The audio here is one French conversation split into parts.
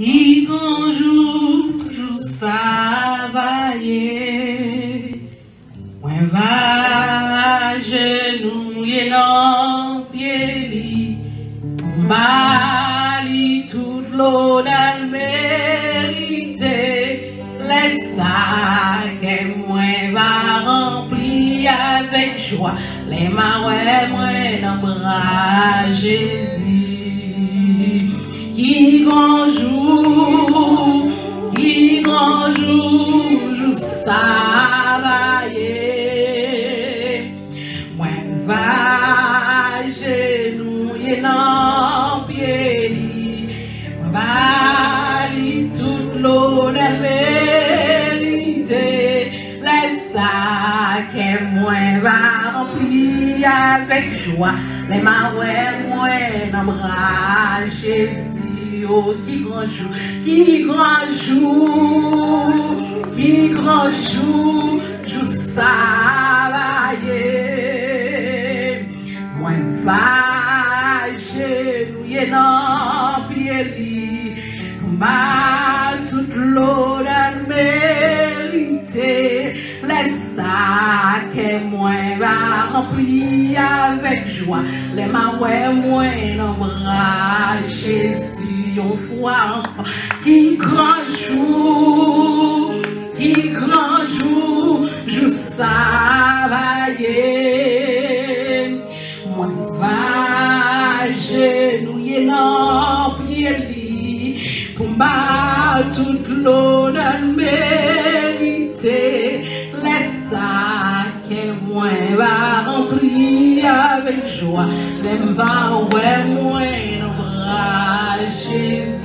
qui grand jour, jour travailler, moi va genouiller dans pied, mali toute l'eau dans mérité, laisse ça que moi va remplir avec joie, les marais moi dans bras Jésus. Qui grand jour, jour travailler, moi va genouiller dans pied, moi va toute l'eau de vérité, laisse ça que moi va remplir avec joie, les marais moi dans bras Jésus. Oh, qui grand jour, jour travailler, moi va genouiller dans pied, mal toute l'eau de mérité, laisse ça que moi va remplir avec joie, les mains moi dans bras Jésus. On foi qui grand jour, jour travailler, moi va genouiller dans pied pour battre toute l'eau de mérité, laisse ça que moi va remplir avec joie, les mains moi dans bras Jésus,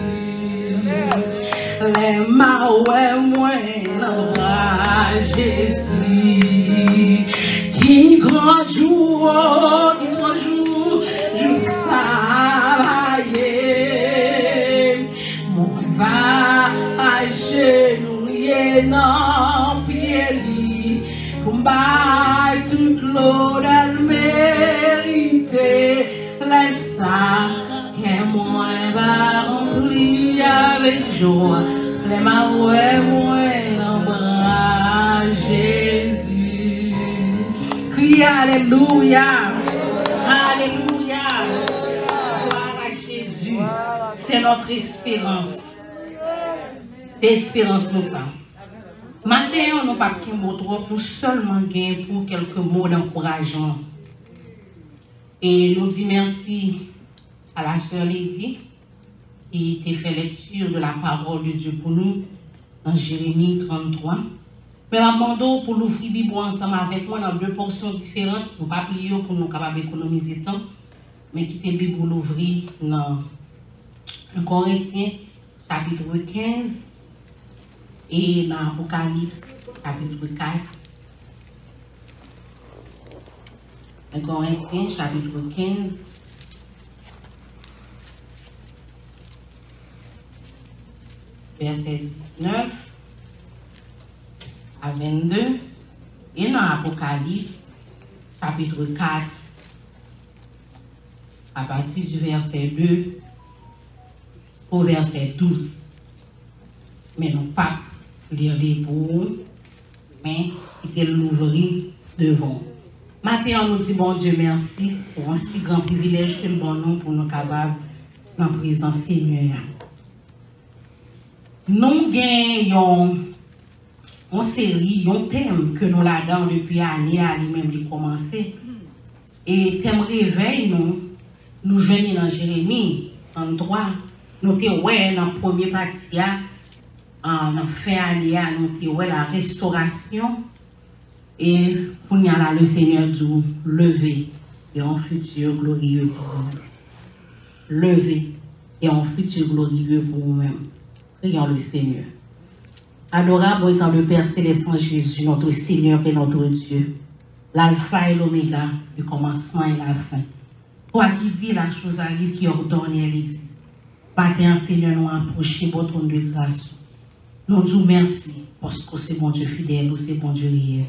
les mains moi dans bras Jésus, qui grand jour, jour travailler, moi va genouiller dans pied, combattre toute l'eau de mérité, laisse ça que moi va remplir avec joie, les mains moi dans bras Jésus. Crie alléluia, alléluia, gloire à Jésus. C'est notre espérance. Espérance nous ça. Matin, on n'a pas qu'un mot trop pour seulement gagner pour quelques mots d'encouragement. Et nous disons merci à la sœur Lydie qui a fait lecture de la parole de Dieu pour nous dans Jérémie 33. Mais Amando pour l'ouvrir Bible ensemble avec moi dans deux portions différentes, nous ne pas plier pour nous capables d'économiser temps, mais quitter la Bible pour l'ouvrir dans 1 Corinthiens chapitre 15 et dans Apocalypse chapitre 4. 1 Corinthiens chapitre 15. Verset 19 à 22 et dans Apocalypse chapitre 4 à partir du verset 2 au verset 12. Mais non pas lire les mots, mais il l'ouvrir devant. Maintenant, on nous dit bon Dieu merci pour un si grand privilège que le bon nom pour nous capables dans la présence Seigneur. Nous gagnons une série, un thème que nous l'avons depuis année à lui-même commencé. Et thème réveil, nous jeunes dans Jérémie 33, nous sommes dans la première partie, en fin d'année, nous sommes la restauration. Et pour nous, le Seigneur dit lever et un futur glorieux pour nous. Lever et un futur glorieux pour nous-mêmes. Prions le Seigneur. Adorable étant le Père Céleste en Jésus, notre Seigneur et notre Dieu, l'alpha et l'oméga, le commencement et la fin. Toi qui dis la chose arrive, qui ordonne et elle existe. Matin, Seigneur, nous approchons votre trône de grâce. Nous disons merci, parce que c'est bon Dieu fidèle, c'est bon Dieu réel.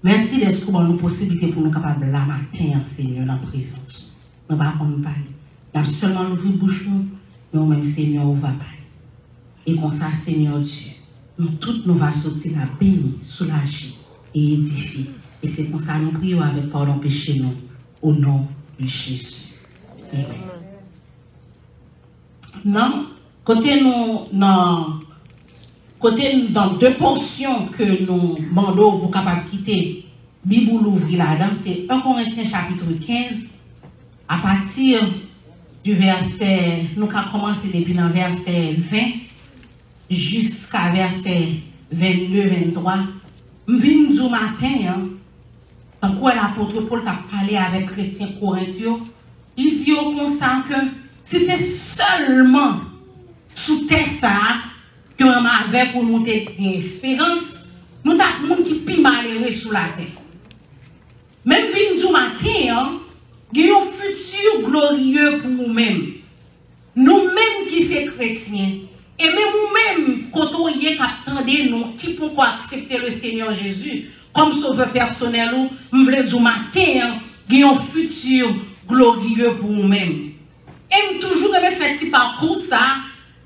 Merci d'être pour nous possibilité pour nous capables la matin, Seigneur, dans la présence. Nous ne pouvons pas parler. Nous avons seulement l'ouvrir bouche, mais même Seigneur, on va parler. Et comme ça, Seigneur Dieu, nous toutes nous va sortir la bénie, soulager et édifier. Et c'est comme ça nous prions avec pardon péché nous, au nom de Jésus. Amen. Non, côté nous, dans deux portions que nous demandons pour capable quitter, Bible l'ouvrir là-dedans, c'est 1 Corinthiens chapitre 15, à partir du verset, nous avons commencé depuis le verset 20 jusqu'à verset 22-23. Je viens du matin, tant que l'apôtre Paul a parlé avec les chrétiens corinthiens, il dit au consent que si c'est seulement sous terre ça que on avait pour nous ter espérance, nous avons des gens qui sont malheureux sous la terre. Même vin du matin, il y a un futur glorieux pour nous-mêmes. Nous-mêmes qui sommes chrétiens, et même nous-mêmes, quand on y est, nous qui pouvons accepter le Seigneur Jésus comme sauveur personnel, nous voulons du matin, il y a un futur glorieux pour nous-mêmes. Et nous toujours fait ce parcours ça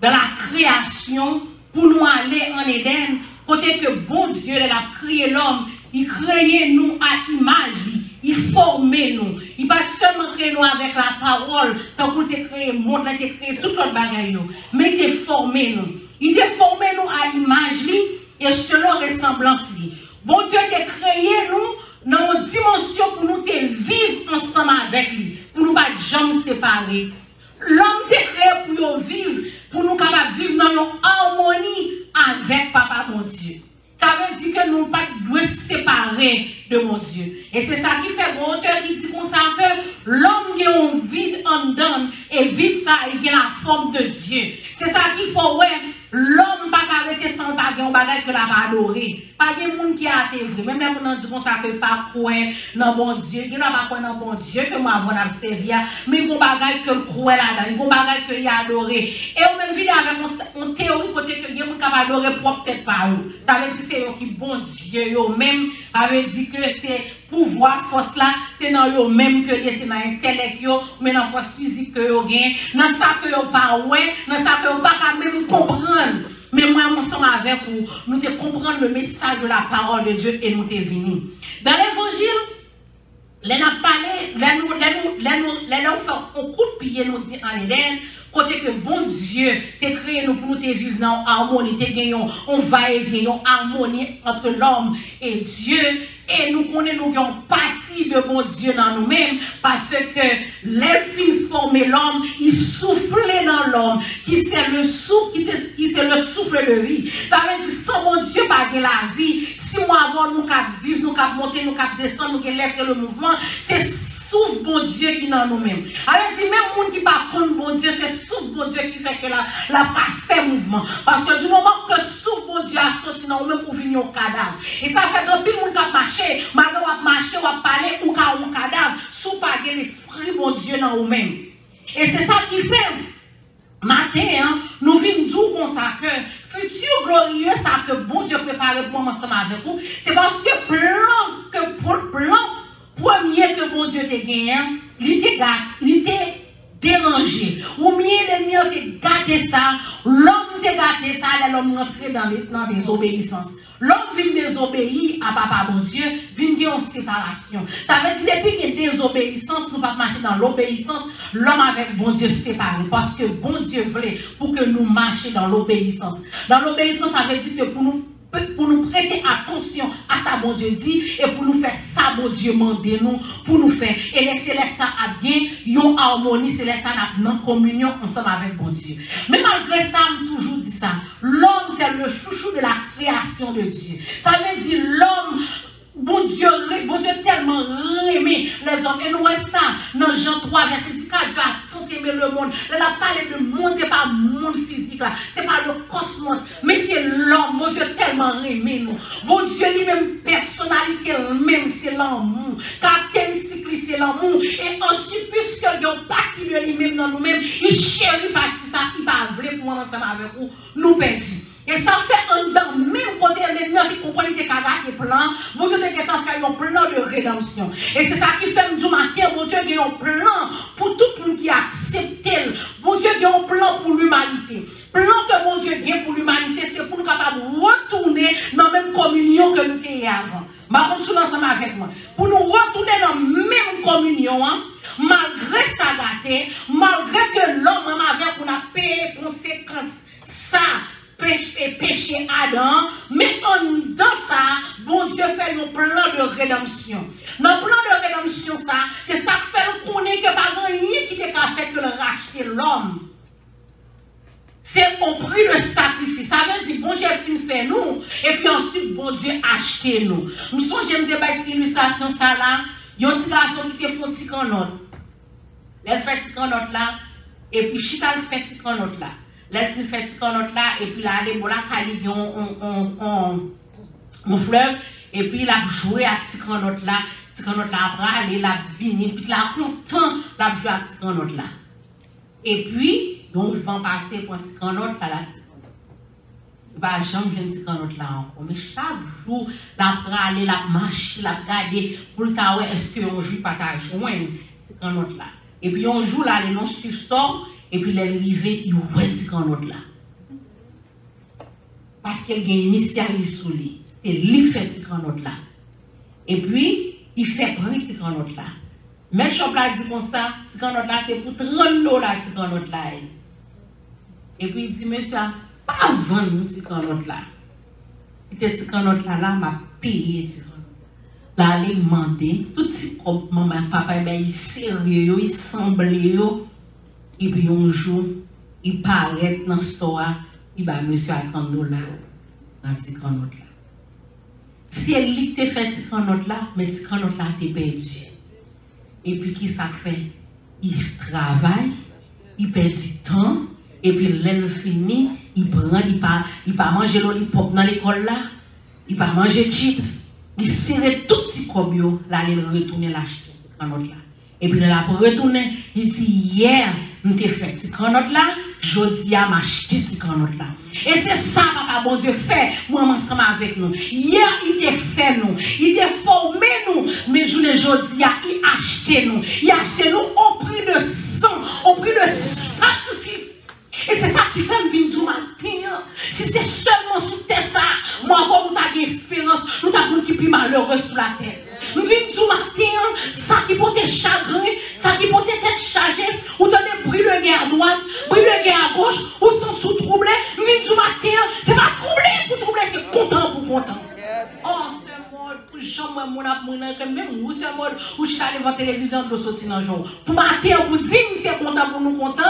dans la création pour nous aller en Éden, côté que bon Dieu il a créé l'homme, il crée nous à image, il formait nous. Il pas seulement créer nous avec la parole, tant qu'il te créé le monde, il te créé tout le bagaille, mais il te formé nous. Il te formé nous à image et selon ressemblance. Bon Dieu t'a créé nous dans une dimension pour nous te vivre ensemble avec lui, pour nous pas jamais séparer. L'homme t'a créé pour nous vivre, pour nous capables vivre dans une harmonie avec Papa mon Dieu. Ça veut dire que nous ne pouvons pas séparer de mon Dieu. Et c'est ça qui fait mon auteur qui dit comme ça que l'homme qui a un vide en dedans et vide ça, il a la forme de Dieu. C'est ça qu'il faut, ouais. L'homme pas arrêter sans pas un bagage que la va adorer. Pas de monde qui a été vrai. Même les gens disent comme ça que pas quoi dans bon Dieu, qui n'a pas quoi dans bon Dieu que moi avant n'a servi, mais il y a un bagage que croit là-dedans, il y a un bagage que il a adoré. Et on même vient avec une théorie côté que il y a un capable adorer propre peut-être pas eux. Ça veut dire c'est eux qui bon Dieu eux même avait dit que c'est pouvoir force là, c'est dans eux même que c'est dans intellect yo, mais dans force physique que yo gain, dans ça que yo pas ouais, dans ça que yo pas même comprendre. Mais moi, ensemble avec vous, nous te comprendre le message de la parole de Dieu et nous te venir. Dans l'évangile, les nous parlé, les nous fait un coup de pied, nous dit en Éden, côté que bon Dieu t'a créé nous pour nous te vivre dans harmonie, te gagnons, on va et vient, en harmonie entre l'homme et Dieu. Et nous connaissons nous avons partie de bon Dieu dans nous-mêmes parce que les filles formaient l'homme, ils soufflaient dans l'homme, qui c'est le souffle, qui c'est le souffle de vie. Ça veut dire sans bon Dieu pas de la vie. Si moi avant nous cap vivre, nous cap monter, nous cap descendre, nous cap lève le mouvement, c'est souffle bon Dieu qui est dans nous-mêmes. Alors dit même monde qui pas contre bon Dieu, c'est souffle bon Dieu qui fait que la pas fait mouvement. Parce que du moment que souffle bon Dieu a sorti dans nous-mêmes pour venir au cadavre. Et ça fait que tout le monde qui marché, malgré qu'on marché, on parler ou au cadavre, sous pas l'esprit bon Dieu dans nous-mêmes. Et c'est ça qui fait matin, nous venons d'où comme ça que futur glorieux, ça que bon Dieu prépare pour moi ensemble avec vous. C'est parce que plan premier que bon Dieu t'a gagné, il t'a dérangé. Ou bien l'ennemi t'a gâté ça, l'homme t'a gâté ça, l'homme rentré dans la désobéissance. L'homme vient désobéir à Papa bon Dieu, vient en séparation. Ça veut dire depuis qu'il y a désobéissance, nous ne pouvons pas marcher dans l'obéissance, l'homme avec bon Dieu séparé. Parce que bon Dieu voulait pour que nous marchions dans l'obéissance. Dans l'obéissance, ça veut dire que pour nous prêter attention à ça, bon Dieu dit, et pour nous faire ça, bon Dieu mandé nous, pour nous faire, et laisser ça à bien, yon harmonie, c'est laisser ça en communion ensemble avec bon Dieu. Mais malgré ça, je toujours dit ça, l'homme c'est le chouchou de la création de Dieu. Ça veut dire l'homme, bon Dieu tellement aimé les hommes. Et nous voyons ça dans Jean 3, verset 10, car Dieu a tant aimé le monde. Elle a parlé de monde, ce n'est pas le monde physique, ce n'est pas le cosmos, mais c'est l'homme. Bon Dieu tellement aimé nous. Bon Dieu lui-même, personnalité, même c'est l'amour. Caractéristique, c'est l'amour. Et ensuite, puisque Dieu a parti de lui-même dans nous-mêmes, il chérit parti ça qui va voulu pour moi ensemble avec vous, nous perdus. Et ça fait un dans même côté l'ennemi qui comprend que caractère et plan, bon Dieu est en faire un plan de rédemption. Et c'est ça qui fait du matin, bon Dieu a un plan pour tout le monde qui accepte. Bon Dieu a un plan pour l'humanité. Plan que bon Dieu a pour l'humanité. péché Adam, mais dans ça, bon Dieu fait un plan de rédemption. Dans le plan de rédemption, ça, c'est ça que fait nous connaître que pas rien qui était fait que le racheter l'homme. C'est au prix de sacrifice. Ça veut dire, bon Dieu fait nous, et puis ensuite, bon Dieu acheter nous. Nous sommes, j'aime débattre une illustration, ça là, il y a un petit garçon qui te fait un petit canotte. Elle fait un petit canotte là, et puis Chita fait un petit canotte là. Elle fait un petit canotte là, et puis là, elle est bon là, on fleuve, et puis il a joué à petit canotte là, petit canotte là, après, il a venu, puis il a content, il a joué à petit canotte là. Et puis, donc, vent passer pour un petit canotte là, la petite canotte. Bah, j'aime bien petit canotte là encore. Mais chaque jour, la aller, la marche, la garder, pour le temps, est-ce qu'on joue pas ta joindre, petit canotte là. Et puis, on joue là, les non-stop store, et puis, les rivets, ils ouvrent petit canotte là. Parce qu'elle a une initialiste sous lui. C'est lui qui fait petit canotte là. Et puis, il fait prendre petit canotte là. Mais le shop là dit comme ça, petit canotte là, c'est pour 30 $, petit canotte là. Et puis il dit, monsieur, pas vendre petit canotte là. Et petit canotte là, m'a payé petit canotte. Là, il demandé, tout petit comme maman, papa, il est sérieux, il semble. Et puis un jour, il paraît dans le store, il va monsieur à 30 $. Dans petit canotte là. Si elle lit te fait petit canotte là, mais petit canotte là, t'es perdu. Et puis, qui ça fait? Il travaille, il perd du temps, et puis, l'elle finit, il prend, il pas manger l'olipop dans l'école là, il pas manger chips, il serre tout petit cobio, là, il retourne l'acheter, petit canotte là. Et puis, là, pour retourner, il dit, hier, nous t'ai fait petit canotte là, jeudi, à m'acheter petit canotte là. Et c'est ça, papa, bon Dieu, fait, moi, ensemble avec nous. Hier, il t'a fait nous, il t'a formé nous, mais je le jeudi, il a acheté nous. Il a acheté nous au prix de sang, au prix de sacrifice. Et c'est ça qui fait me venir du matin. Si c'est seulement sous terre ça, moi, avant, nous avons espérance, nous avons qui plus malheureux sous la terre. Nous venons du matin, ça qui peut te chagrin, ça qui peut être chargé, ou donner bruit de guerre à droite, bruit de guerre à gauche, ou sans sous troublé. Nous venons du matin, c'est pas troublé pour troubler, c'est content pour content. Oh, c'est mode, pour jamais mon amour, même vous, c'est mode, où je suis allé voir la télévision de sortir dans le jour. Pour matin, pour dire, c'est content pour nous content.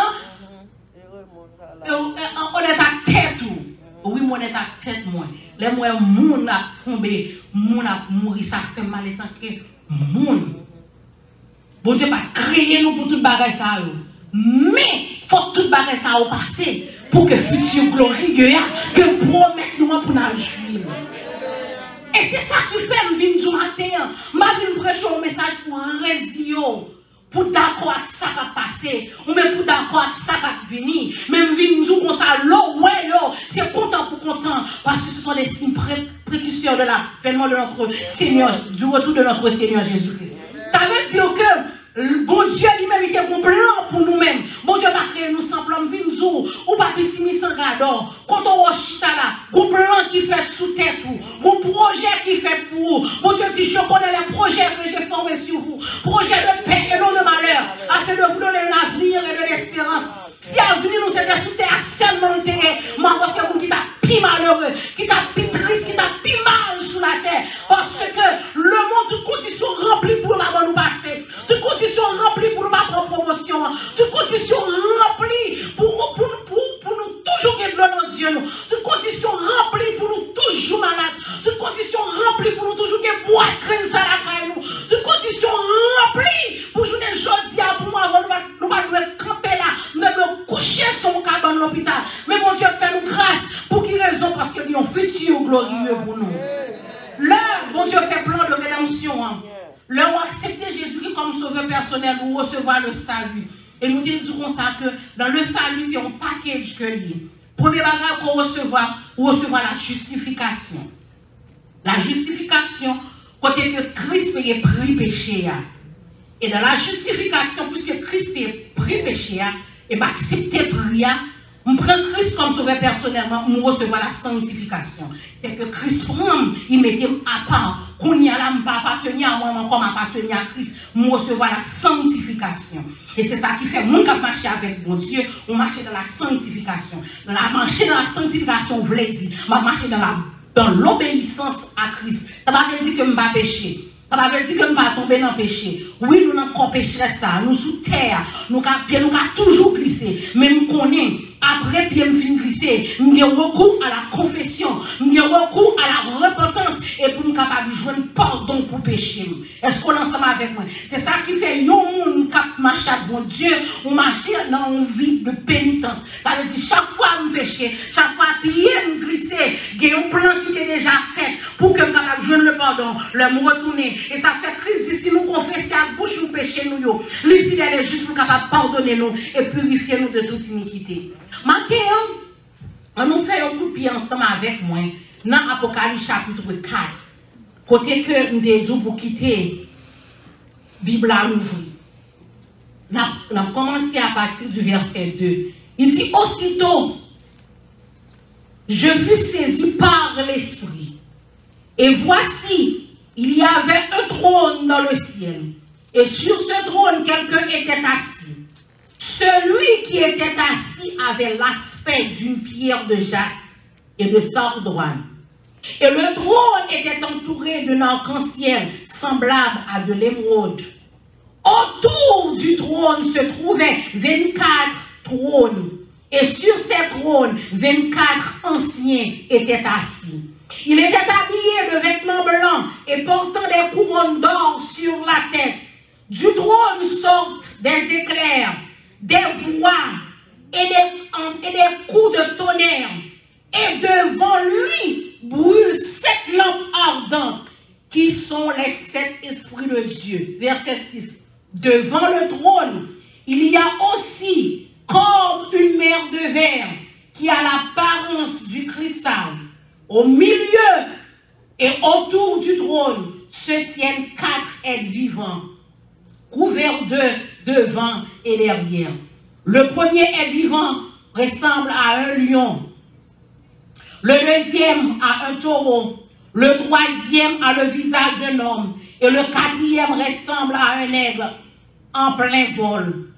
On est à tête ou oui, on est à tête moi. Les moi moun a tombé, moun a mouru, ça fait mal étant que moun. Bon Dieu pas créer nous pour toute bagaille ça. Mais faut que toute bagaille ça au passé pour que futur glorieux que promettre nous pour nous jouir. Et c'est ça qui fait me venir du matin. M'a vu prêcher un message pour un résio. Pour d'accord avec ça qui a passé, ou même pour d'accord avec ça qui a venu, même venir nous comme ça, c'est content pour content, parce que ce sont les signes précurseurs de l'avènement de notre Seigneur, du retour de notre Seigneur Jésus-Christ. Ça veut dire que bon Dieu lui-même était un plan pour nous-mêmes. Bon Dieu va créer nous sans plan, vinzou, ou pas petit mis sans gador. Quand on chita là, un plan qui fait sous tête ou, un projet qui fait pour vous. Bon Dieu dit, je connais les projets que j'ai formés sur vous. Projet de paix et non de malheur, afin de vous donner un avenir et de l'espérance. Si l'avenir nous est sous terre, seulement terre, moi, je vais vous qui t'a pis malheureux, qui t'a pis triste, qui t'a pis mal sous la terre. Parce que le monde, toute condition remplie pour nous passer. Toute condition remplie pour ma promotion. Toute condition remplie pour nous toujours gagner de l'eau dans les yeux. Toute condition remplie pour nous toujours malades. Toute condition remplie pour nous toujours gagner bois crème ça la caille nous. Toute condition remplie pour jouer jeudi pour moi nous pas camper là, nous coucher sur mon cabane à l'hôpital. Mais mon Dieu fait nous grâce pour qui raison parce qu'il y a un futur glorieux pour nous. Là, bon Dieu fait plan de rédemption. Là, on accepter Jésus-Christ comme sauveur personnel ou recevoir le salut. Et nous disons comme ça que dans le salut, c'est un package que lié. Premier bagage qu'on recevoir la justification. La justification, côté que Christ paye prix péché. Et dans la justification, puisque Christ paye prix péché, et bien accepter prix, On prend Christ comme sauveur personnellement, on recevoir la sanctification. C'est que Christ prend, il mettait à part. Qu'on y a là, je ne peux pas appartenir à moi, comme appartenir à Christ. On recevoir la sanctification. Et c'est ça qui fait, mon cap marcher avec mon Dieu, on marche dans la sanctification. Marcher dans la sanctification, vous voulez dire, marcher dans l'obéissance à Christ. Ça ne veut pas dire que je ne vais pas pécher. Ça veut dire que nous ne pas tomber dans le péché. Oui, nous n'avons pas péché ça. Nous sous terre, nous avons toujours glissé. Mais nous connaissons, après bien nous glisser, nous avons recours à la confession, nous avons recours à la repentance et pour nous capables de jouer pardon pour péché. Est-ce qu'on est ensemble avec moi? C'est ça qui fait que nous marchons avec bon Dieu, on marche dans une vie de pénitence. Ça veut dire chaque fois nous péchons, chaque fois nous glisser, il y a un plan qui est déjà fait pour que nous capables de jouer le pardon, le retourner. Et ça fait Christ si nous confessons à bouche nous péchés nous, les fidèles est juste pour capable pardonner nous et purifier nous de toute iniquité. Manquez, on nous fait un coup de pied ensemble avec moi dans Apocalypse chapitre 4. Côté que nous disons pour quitter la Bible à l'ouvrir. On a commencé à partir du verset 2. Il dit aussitôt, je fus saisi par l'Esprit. Et voici, il y avait un trône dans le ciel. Et sur ce trône, quelqu'un était assis. Celui qui était assis avait l'aspect d'une pierre de jaspe et de sardoine. Et le trône était entouré d'un arc-en-ciel semblable à de l'émeraude. Autour du trône se trouvaient 24 trônes. Et sur ces trônes, 24 anciens étaient assis. Il était habillé de vêtements blancs et portant des couronnes d'or sur la tête. Du trône sortent des éclairs, des voix et des coups de tonnerre. Et devant lui brûlent 7 lampes ardentes qui sont les 7 esprits de Dieu. Verset 6. Devant le trône, il y a aussi comme une mer de verre qui a l'apparence du cristal. Au milieu et autour du trône se tiennent 4 êtres vivants, couverts de devant et derrière. Le premier être vivant ressemble à un lion. Le deuxième à un taureau. Le troisième a le visage d'un homme. Et le quatrième ressemble à un aigle en plein vol.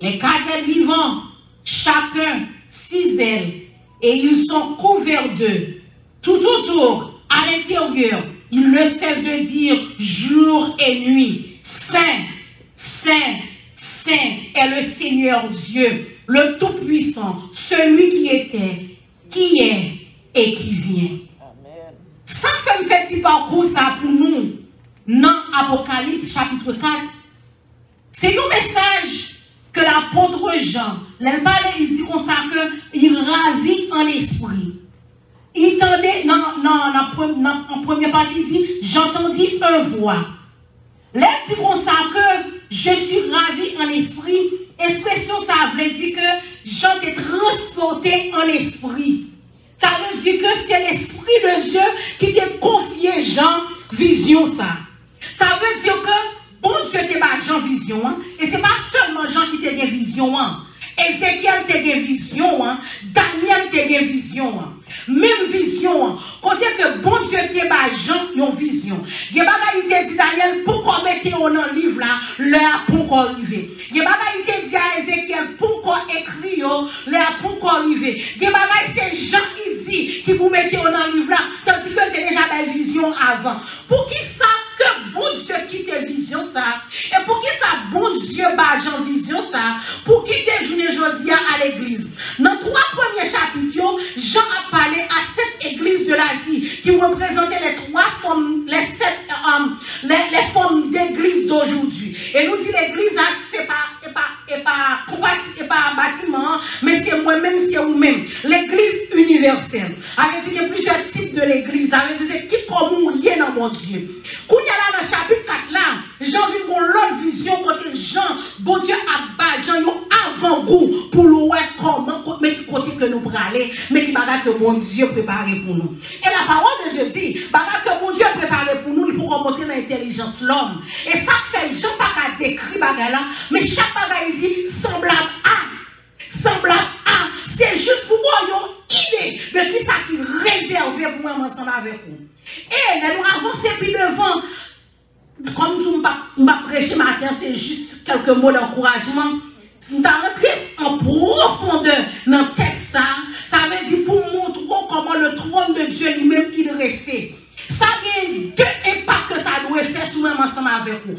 Les 4 êtres vivants, chacun 6 ailes, et ils sont couverts d'eux. Tout autour, à l'intérieur, il ne cesse de dire jour et nuit, Saint, Saint, Saint est le Seigneur Dieu, le Tout-Puissant, celui qui était, qui est et qui vient. Amen. Ça fait un petit parcours ça pour nous dans Apocalypse chapitre 4. C'est le message que l'apôtre Jean, il dit comme ça qu'il ravit en esprit. Il entendait, en première partie, il dit, j'entendis une voix. Là, il dit comme ça que je suis ravi en esprit. Expression, ça veut dire que Jean est transporté en esprit. Ça veut dire que c'est l'esprit de Dieu qui t'a confié Jean vision ça. Ça veut dire que bon Dieu t'a pas Jean vision. Hein, et c'est pas seulement Jean qui t'a des visions. Hein. Ézéchiel t'a des visions. Hein, Daniel t'a des visions. Hein. Même vision, côté que bon Dieu te bat Jean, une vision. Il y a des gens qui dit Daniel, pourquoi mettez-vous dans le livre là, l'heure pour arriver. Il y a des gens qui dit à Ézéchiel, pourquoi écrire l'heure pour arriver. Il y a des c'est Jean qui dit, qui vous mettez dans le livre là, tandis que tu as déjà des visions avant. Pour qui ça que bon Dieu quitte vision ça, et pour qui ça bon Dieu bat Jean vision ça, pour qui te journée aujourd'hui à l'église. Dans 3 premiers chapitres, Jean a parlé à cette église de l'Asie qui représentait les 3 formes, les 7 les formes d'église d'aujourd'hui. Et nous dit l'église, c'est pas bâtiment, mais c'est moi-même, c'est vous-même. L'église universelle. Avec il y a plusieurs types de l'église. Avec c'est qui comme rien dans mon Dieu. Quand il y a là dans le chapitre 4 là, Jean vit pour l'autre vision côté Jean, bon Dieu a bas Jean avant-goût pour le voir comment, mais qui côté que nous pour aller, mais qui bagarre que bon Dieu préparé pour nous. Et la parole de Dieu dit, bagarre que bon Dieu préparé pour nous, pour remonter l'intelligence l'homme. Et ça fait Jean pas qu'à décrire bagarre là, mais chaque bagarre il dit semblable à, semblable à, c'est juste pour moi une idée de qui ça qui réservé pour moi ensemble avec vous. Et nous avançons puis devant, comme nous m'a prêché matin, c'est juste quelques mots d'encouragement. Si nous rentré en profondeur dans le texte, ça veut dire pour montrer comment le trône de Dieu lui-même il est resté. Ça a deux impacts que ça doit faire sur nous ensemble avec vous.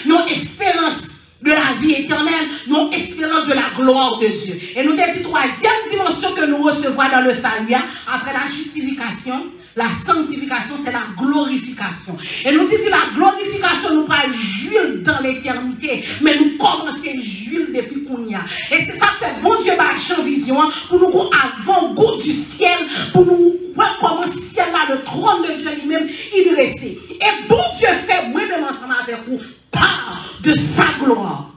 Ils ont espérance de la vie éternelle, ils ont espérance de la gloire de Dieu. Et nous avons dit troisième dimension que nous recevons dans le salut, après la justification, la sanctification, c'est la glorification. Et nous disons la glorification, nous pas Jules dans l'éternité, mais nous commençons Jules depuis qu'on y a. Et c'est ça que fait bon Dieu marche en vision pour nous avant-goût du ciel, pour nous voir comment ciel là, le trône de Dieu lui-même, il est resté. Et bon Dieu fait moi-même ensemble avec vous part de sa gloire.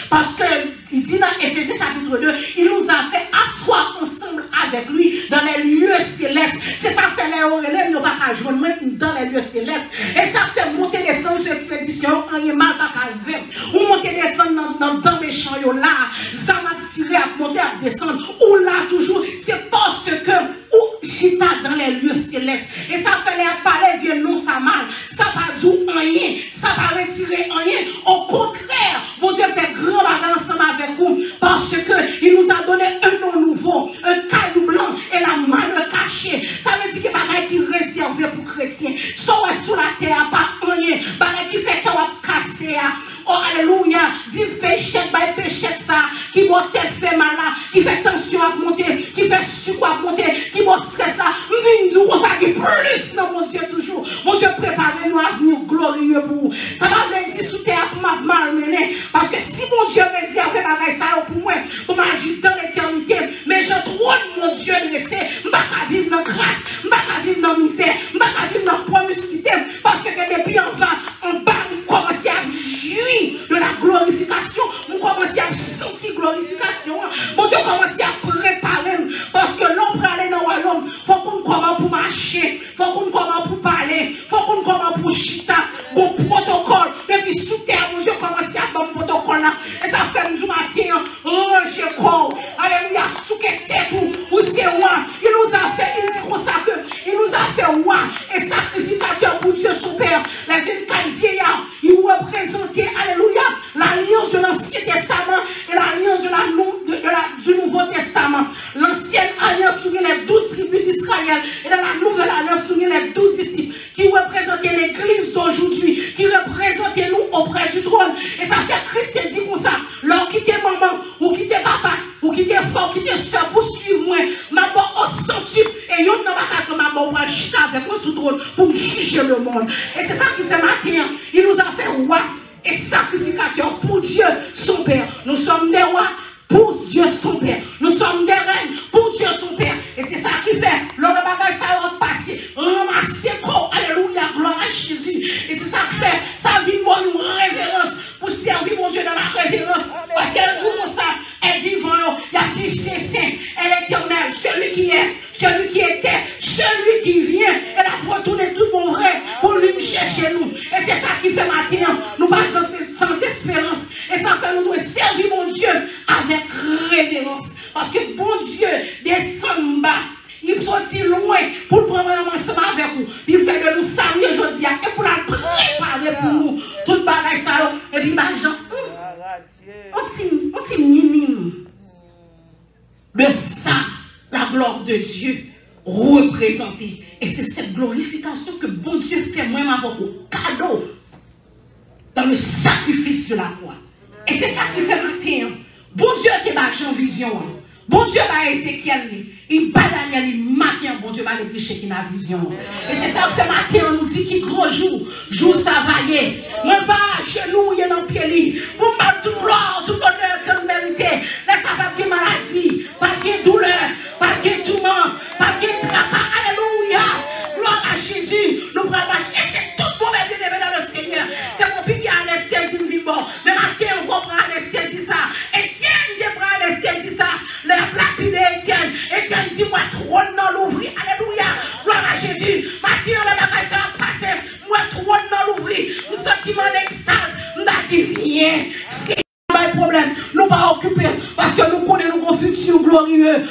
Parce que, il dit dans Éphésiens chapitre 2, il nous a fait asseoir ensemble avec lui dans les lieux célestes. C'est ça fait les relèves, nous pas qu'à joindre dans les lieux célestes. Et ça fait monter descendre sur expédition, on est mal pas qu'à arriver. Ou monter descendre dans les champs là, ça m'a tiré à monter à descendre. Ou là toujours, c'est parce que, ou chita dans les lieux célestes. Et ça fait les palais viennent non ça mal. Ça pas dit rien, ça pas retiré rien. Au contraire, mon Dieu fait grand bagage ensemble avec vous parce que il nous a donné un nom nouveau, un caillou blanc et la main cachée. Ça veut dire que bagage qui est réservé pour chrétiens. Soit sous la terre, pas rien. Bagage qui fait qu'on va casser. Oh, alléluia, vive péché, bah péché ça, qui m'a tête fait mal là, qui fait tension à monter, qui fait sucre à monter, qui m'a stress là, vine d'où on s'agit plus, non mon Dieu toujours, mon Dieu préparez-nous à venir glorieux pour vous. Ça va me dire sous terre pour m'a malmené, parce que si mon Dieu réserve bagay ça pour moi, pour m'agir dans l'éternité, mais je trouve mon Dieu laissé, m'pas qu'à vivre dans grâce, m'pas qu'à vivre dans misère, m'pas qu'à vivre dans promiscuité, parce que depuis en bas, on commence à jouir de la glorification, nous commençons à sentir glorification. Mon Dieu commence à préparer, parce que l'on peut aller dans le royaume, il faut qu'on commence pour marcher, il faut qu'on commence pour parler, il faut qu'on commence pour chita, pour protocole. Et puis sous terre, mon Dieu commence à faire un protocole là. Et ça fait du matin, oh je crois, alléluia, sous quelle tête ou c'est moi. Il nous a fait, il dit comme ça que, il nous a fait roi et sacrificateur pour Dieu son Père. La ville vieillard, il représentait, alléluia, l'alliance de l'Ancien Testament et l'alliance du Nouveau Testament. L'ancienne alliance, nous les 12 tribus d'Israël, et dans la nouvelle alliance, nous les 12 disciples qui représentaient l'église d'aujourd'hui, qui représentaient nous auprès du trône. Et ça fait Christ dit comme ça, leur quitter maman, ou quitter papa, ou quitter frère, ou quitter soeur pour suivre moi, ma bonne au centuple, et yon n'a pas que ma bonne chita avec moi sous trône pour me juger le monde. Et c'est ça qui fait matin, il nous a fait roi et sacrificateur pour Dieu son Père. Nous sommes des rois pour Dieu son Père. Nous sommes des reines pour Dieu son Père. Et c'est ça qui fait le bagage ça va passer, ramasser quoi, alléluia, gloire à Jésus. Et c'est ça qui fait, ça vit pour nous révérence, pour servir mon Dieu dans la révérence. Parce qu'elle dit comme ça, elle vit vivant, il y a dit c'est saint, elle est éternelle, celui qui est, celui qui était, celui qui vient, elle a retourné tout mon vrai pour lui chercher nous. Et c'est ça qui fait matin, nous passons sans espérance. Et ça fait nous servir mon Dieu avec révérence. Parce que bon Dieu descend bas. Il sortit loin pour prendre un ensemble avec vous. Il fait de nous saluer aujourd'hui et pour la préparer pour nous. Tout bagage ça. Et puis, l'argent, on t'y minime. De ça, la gloire de Dieu représentée. Et c'est cette glorification que bon Dieu fait moi avec vous. Cadeau. Dans le sacrifice de la croix. Et c'est ça qui fait matin. Bon Dieu te bâti en vision. Bon Dieu va Ézéchiel. Il bat Daniel, il matin, bon Dieu va les péchés qui n'a vision. Et c'est ça que fait matin, on nous dit qu'il gros jour ça va y est. Moi va chez nous, il y a dans le pied. Pour battre toute gloire, tout honneur que nous méritons. Laisse pas de maladie, pas de douleur, pas de tourment, pas de tracas. Alléluia. Gloire à Jésus. Nous prenons et c'est tout pour les bien-aimés dans le Seigneur. C'est mon pied qui a anesthésie vivant. Mais matin, on va prendre anesthésie ça. Etienne, tu prends anesthésie ça. Les lapidés Etienne. Etienne dit, moi, trône dans l'ouvrir. Alléluia. Gloire à Jésus. Matin, on va passer. Moi, trône dans l'ouvrir. Nous sentiment d'extase. Nous avons dit, viens. C'est pas un problème. Nous ne pas occuper. Parce que nous connaissons nos futurs glorieux.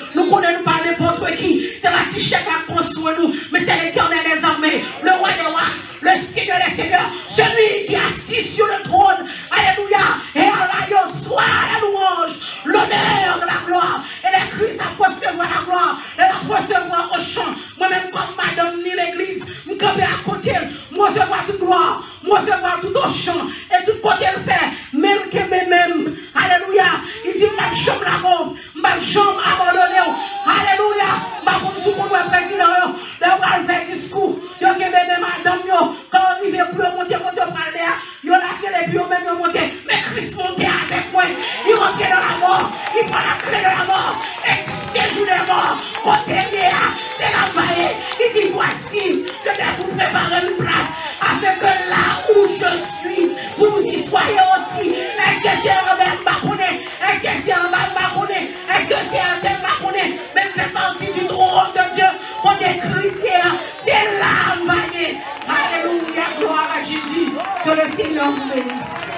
prend soin de nous, mais c'est l'Éternel des armées, le roi des rois, le Seigneur des seigneurs, celui qui est assis sur le trône. Alléluia. Et à soit la louange, l'honneur, la gloire. Et l'Église a recevoir la gloire. Elle a recevoir au chant. Moi-même, comme madame ni l'église, je vais à côté. Moi, je vois toute gloire. Moi, je vois tout au chant. Et tout côté le fait. Même que même. Alléluia. Il dit, ma chambre la bombe. Ma chambre abandonnée. Alléluia. Ma chambre sous mon président. Le va faire discours. Yo que même madame yo. Quand on arrive pour monter, parler. Yo la clé et puis on même monter. Mais Christ montait avec moi. Il rentrait dans la mort. Il prend la clé de la mort. Et il séjour de la mort. Côté c'est la vaillée. Il dit, voici, je vais vous préparer une place. Afin que là où je suis, vous y soyez aussi. Est-ce que c'est un même baconnet? Est-ce que c'est un même baconnet? Est-ce que c'est un tel baconnet? Même fait partie du trône de Dieu. On est chrétien. C'est là, vaillée. Alléluia, gloire à Jésus. Que le Seigneur vous bénisse.